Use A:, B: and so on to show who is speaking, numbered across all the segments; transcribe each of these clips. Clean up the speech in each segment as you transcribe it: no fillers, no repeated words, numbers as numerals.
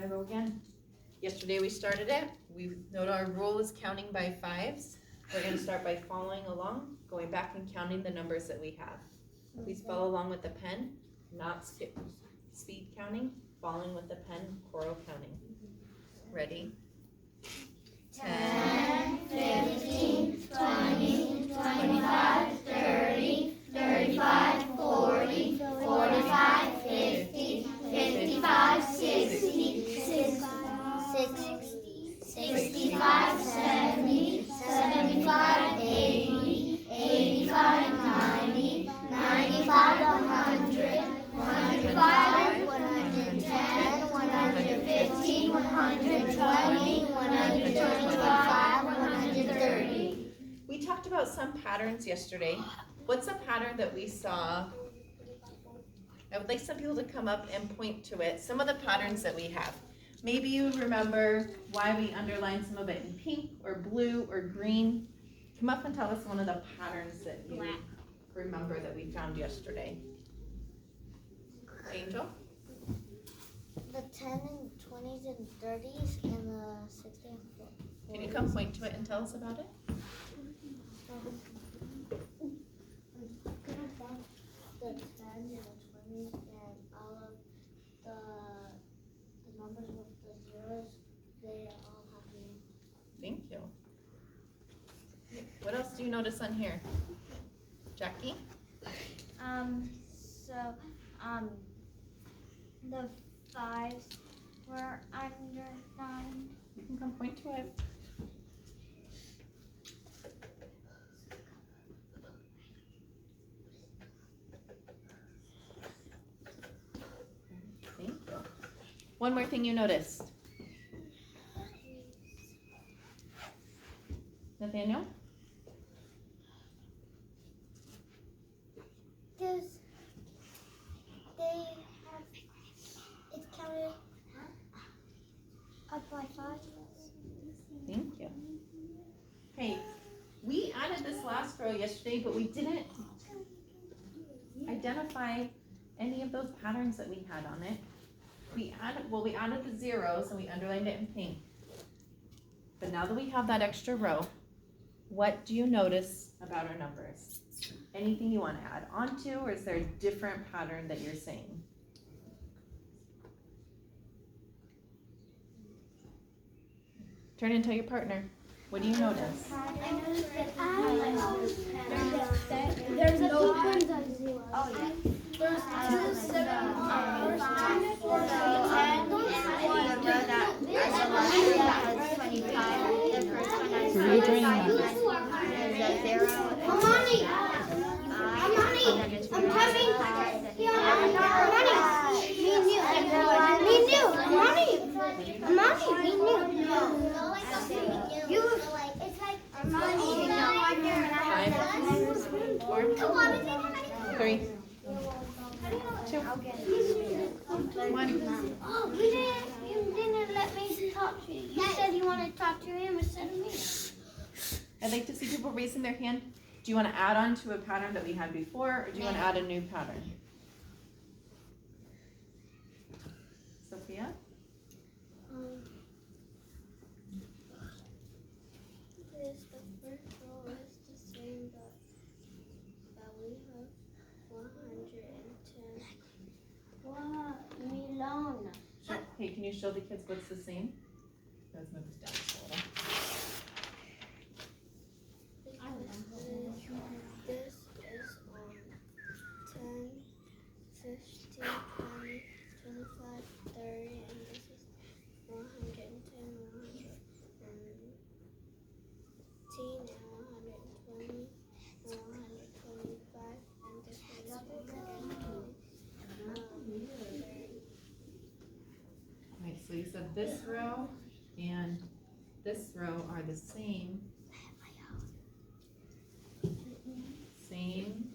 A: go again. Yesterday we started it. We know our rule is counting by fives. We're gonna start by following along, going back and counting the numbers that we have. Please follow along with the pen, not skip speed counting, following with the pen, choral counting. Ready?
B: 10, 15, 20, 25, 30, 35, 40, 45, 50, 55, 60, 65, 70, 75, 80, 85, 90, 95, 100, 105, 110, 115, 120, 125, 130.
A: We talked about some patterns yesterday. What's a pattern that we saw? I would like some people to come up and point to it. Some of the patterns that we have. Maybe you remember why we underlined some of it in pink or blue or green. Come up and tell us one of the patterns that you remember that we found yesterday. Angel?
B: The 10 and 20s and 30s and the 60 and 40s.
A: Can you come point to it and tell us about it?
B: The 10 and the 20s and all of the numbers with the zeros, they all have meaning.
A: Thank you. What else do you notice on here? Jackie?
B: The 5s were underlined.
A: You can come point to it. Thank you. One more thing you noticed. Nathaniel?
B: It's counted up by 5.
A: Thank you. Hey, we added this last row yesterday, but we didn't identify any of those patterns that we had on it. We added the zeros and we underlined it in pink. But now that we have that extra row, what do you notice about our numbers? Anything you want to add onto, or is there a different pattern that you're seeing? Turn and tell your partner. What do you notice?
B: I noticed that there's no ones on 0. Oh, yeah. There's 2, 7, 4, 10, and 1. That has 25. The first one has 25. There's a 0. Amani! I'm having. Amani! Me and you. It's like Amani.
A: 5, 4, 3, 2, 1.
B: Oh, you didn't let me talk to you. You said you wanted to talk to him instead of me.
A: I'd like to see people raising their hand. Do you want to add on to a pattern that we had before, or do you want to add a new pattern? Sophia?
B: The first row is the same, but we have 110. Wow, Milona.
A: Hey, can you show the kids what's the same? Let's move this down just a little.
B: This is 10, 15, 20, 25, 30, and this is 110, 115, and 120, and 125, and this is 120.
A: Right, so you said this row and this row are the same. Same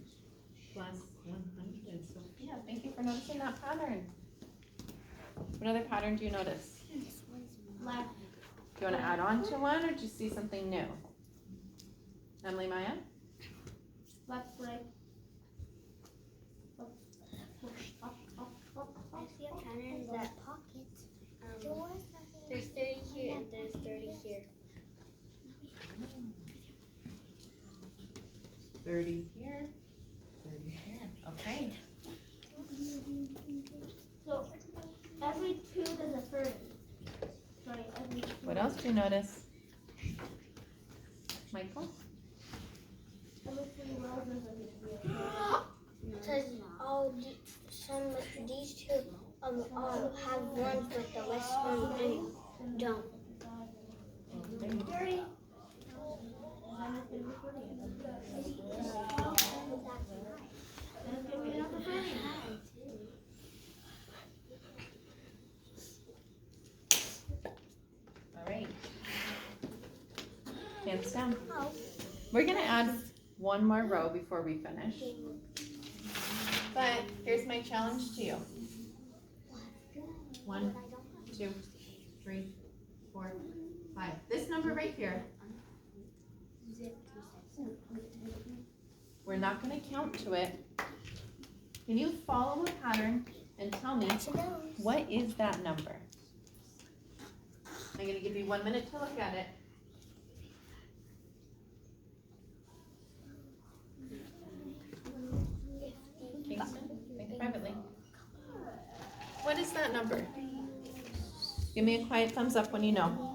A: plus 100. So yeah, thank you for noticing that pattern. What other pattern do you notice?
B: Left.
A: Do you want to add on to one, or do you see something new? Emily Maya?
B: Left, right. I see a pattern that pocket.
A: 30 here, 30 here. Okay.
B: So every 2 there's a 30. Sorry, every 2.
A: What else do you notice? Michael?
B: Every 3 rows there's a 30. Says these 2 have ones but the rest of them don't. 30.
A: All right. Hands down. We're gonna add one more row before we finish. But here's my challenge to you. 1, 2, 3, 4, 5. This number right here, we're not gonna count to it. Can you follow a pattern and tell me what is that number? I'm gonna give you 1 minute to look at it. Kingston, think privately. What is that number? Give me a quiet thumbs up when you know.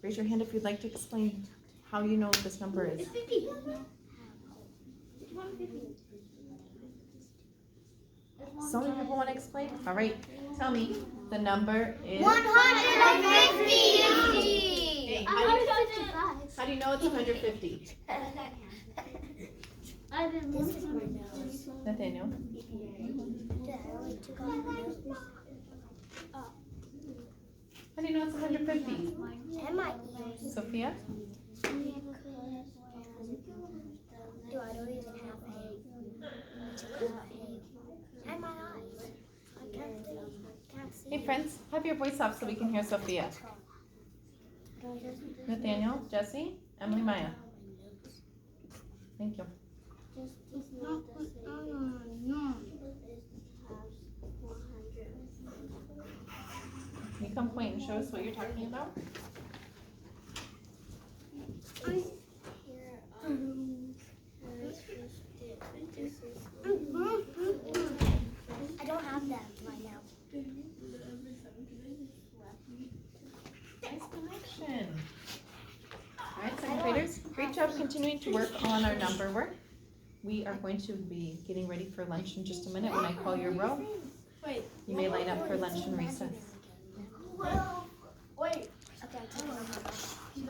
A: Raise your hand if you'd like to explain how you know what this number is.
B: It's 50. It's 150.
A: So many people want to explain? All right, tell me. The number is
B: 150.
A: Hey, how do you know it's 150?
B: This is my nose.
A: Nathaniel? How do you know it's 150?
B: And my ears.
A: Sophia?
B: I don't even have and my eyes. I can't see.
A: Hey friends, have your voice off so we can hear Sophia. Nathaniel, Jesse, Emily, Maya. Thank you. Can you come point and show us what you're talking about?
B: I don't have that right now.
A: Nice connection. All right, second graders, great job continuing to work on our number work. We are going to be getting ready for lunch in just a minute. When I call your row, you may line up for lunch and recess.
B: Wait. Okay, I'll take it.